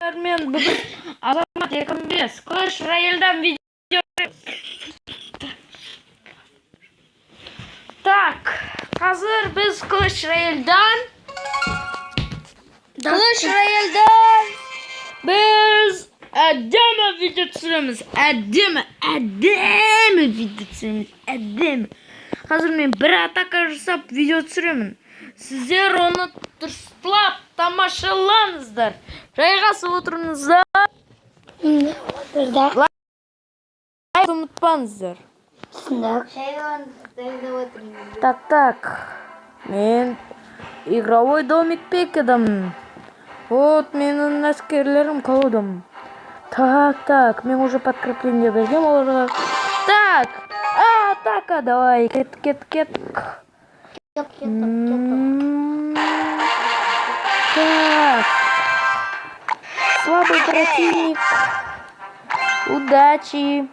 Men bugün Alamat yakınındayız. Clash Royale'den video. Tak. Hazır biz Clash Royale'den biz Adem video süremiz. Adem video süremiz. Adem. Hazır men bir atak жасап video süremin. Sizler onu dұрыстап тамашалаңыздар. Жайғасып отырыңыздар. Лайк ұмытпаңыздар. Так. Мен игровой домик пекедім. Вот менің әскерлерім қалудым. Так. Мен уже подкрепление бергем оларға. Так. Атака, давай. Кет. Так. Слабый противник. Удачи.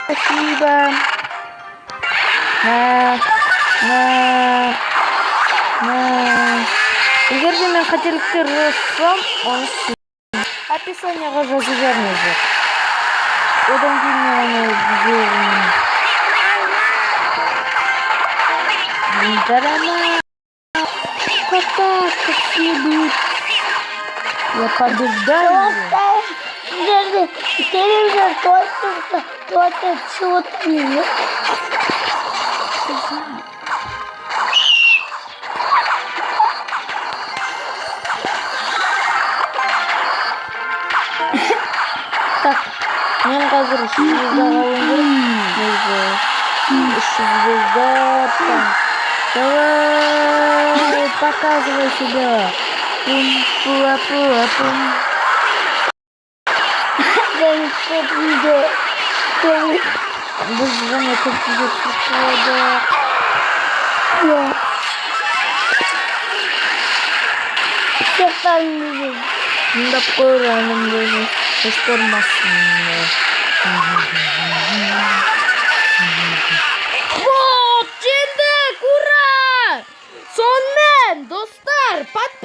Спасибо. Егер де мен қателіктер жасасам, оны описаниеға жазып жіберіңіздер. Одан кейін мен оны жіберемін. Драма. Как следует. Я побеждаю. Телевизор только чего-то не. Так, мен қазір звездаға звезда. Давай, показывай себя. Пум. Біз жаңа көп видео түсірдік. Тыңдап көрәнімді еш көрмасын. Вот, жеңдік, ура! Сонымен, достар, подписывайтесь.